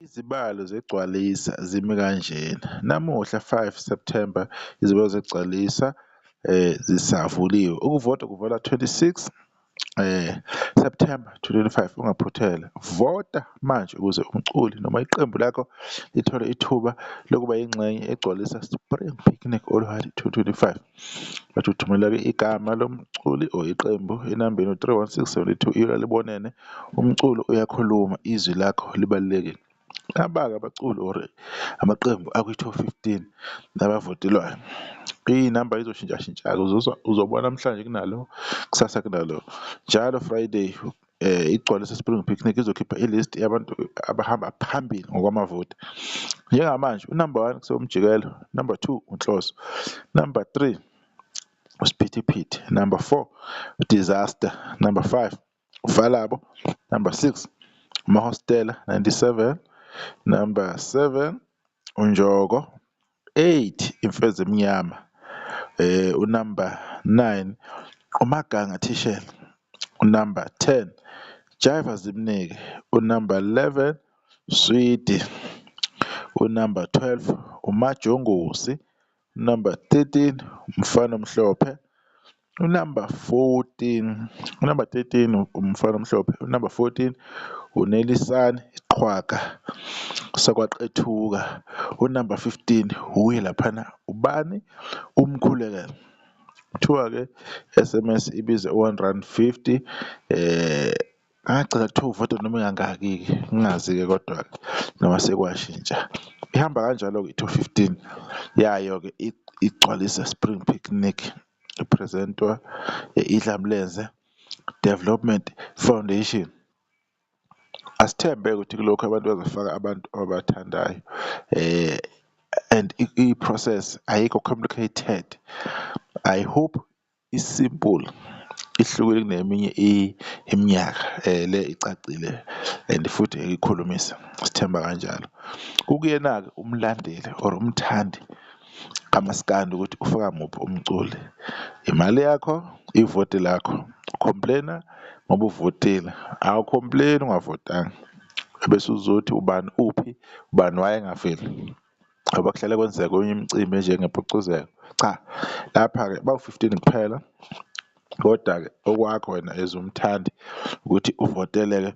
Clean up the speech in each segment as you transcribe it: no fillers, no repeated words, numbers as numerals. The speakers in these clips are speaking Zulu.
Izibalo zegcwalisa zimi kanjena. Namuhla 5 Septhemba izibalo zegcwalisa zisavuliwe. Ukuvota kuvola 26 Septhemba 2025. Ungaphuthela, vota manje ukuze umculi noma iqembu lakho lithole ithuba lokuba yingxenye egcwalisa Spring Picnic All-White 2025. Bathi uthumela-ke igama lomculi or iqembu enambeni 31672 libonene. Umculo uyakhuluma, izwi lakho libalulekile. Abake abaculi or amaqembu akwi-top 15 nabavotelwayo. Iy'namba izoshintshashintsha-ke, uzobona namhlanje kunalo, kusasa kunalo. Njalo Friday igcwalisa Spring Picnic izokhipha ilist yabantu abahamba phambili ngokwamavoti. Njengamanje unumber 1 kusewumjikelo, number 2 uNhloso, number 3 uSphithiphithi, number 4 Disaster, number 5 uValabo, number 6 uMahostela 97, number 7 uNjoko, 8 Imfezi Emnyama, unumber 9 uMaganga Thishela, unumber 10 Jiva Zimnike, unumber 11 Swidi, unumber 12 uMajongosi, number 13 Umfana Omhlophe, unumber 13 Umfana Omhlophe, unumber 14 uNelisani Qhwaga sakwaqethuka, unumber 15 uye laphana ubani Umkhulekela. Kuthiwa-ke SMS ibize R150. Ngagcina kuthiwa uvota noma engangaki-ke ngingazi-ke, kodwa-ke noma sekwashintsha. Ihamba kanjalo-ke i-top 15 yayo-ke igcwalisa Spring Picnic, ipresentwa iDlamlenze Development Foundation. Asithembe ukuthi kulokhu abantu bazofaka abantu ababathandayo, and i-process ayikho complicated. I hope i-simple, ihlukile kuneminye iminyaka, le icacile and futhi ikhulumisa, sithemba kanjalo. Kukuyena-ke umlandeli or umthandi kamaskandi ukuthi ufaka muphi umculi. Imali yakho, ivoti lakho. Complaina ngoba uvotile, awucomplain ungavotanga. Bese uzothi ubani uphi, ubani wayengaveli. Ngoba kuhlale kwenzeka kwenye imicimbi enjengempucuzeko. Cha, lapha-ke bawu-15 kuphela, kodwa-ke okwakho wena as umthandi ukuthi uvotele-ke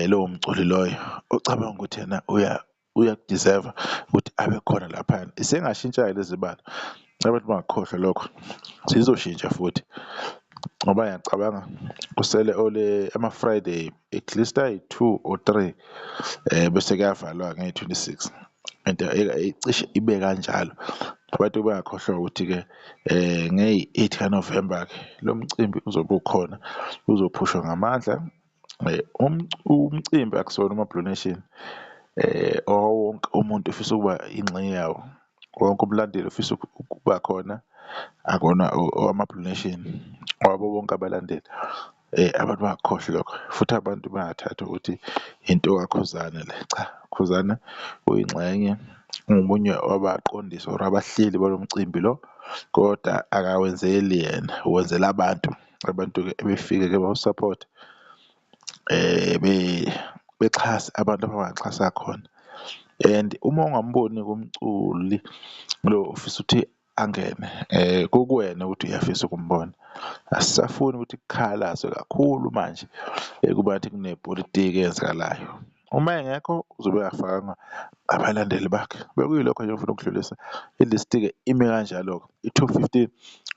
lowo mculi loyo ocabanga ukuthi yena uyakudeserva ukuthi abe khona laphana. Isengashintsha-ke lezi zibalo, abantu bangakukhohlwa lokho, zizoshintsha futhi ngoba ngiyacabanga kusele ama-Friday at least ayi-2 or 3, bese kuyavalwa ngeyi-26. And icishe ibe kanjalo. Abantu bangakhohlwa ukuthi-ke ngeyi-8 kaNovemba-ke lo mcimbi uzobe ukhona, uzophushwa ngamandla. Umcimbi akusona ama-Blue Nation, wonke umuntu ufisa ukuba ingxenye yawo, wonke umlandeli ufisa ukuba khona, akona owama-Blue Nation, wabo bonke abalandeli. Abantu bangakhohlwa lokho, futhi abantu bangathatha ukuthi into kaKhuzana le. Cha, Khuzana uyingxenye, ungomunye wabaqondisi or abahleli balo mcimbi lo, kodwa akawenzeli yena, wenzela abantu-ke befike-ke bawusupport, bexhase abantu abangaxhasa khona. And uma ungamboni kumculi lo ufisa ukuthi angene, kukuwena ukuthi uyafisa ukumbona. Asisafuni ukuthi kukhalazwe kakhulu manje kuba ngathi kunepolitiki eyenzakalayo. Uma engekho uzobe engafakanga abalandeli bakhe. Bekuyilokho nje ngifuna ukudlulisa. Ilist-ke ime kanjalo-ke, i-top 15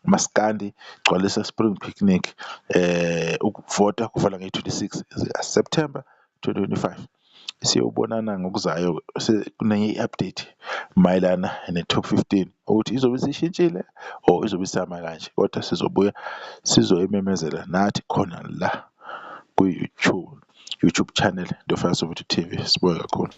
maskandi gcwalisa Spring Picnic. Ukuvota kuvala ngeyi-26 September 2025. Siyobonana ngokuzayo, kunenye i-update mayelana ne-top 15 ukuthi izobe isishintshile or izobe isama kanje, kodwa sizobuya sizoyimemezela nathi khona la ku-YouTube channel Ntofazi Soweto TV. Sibonge kakhulu.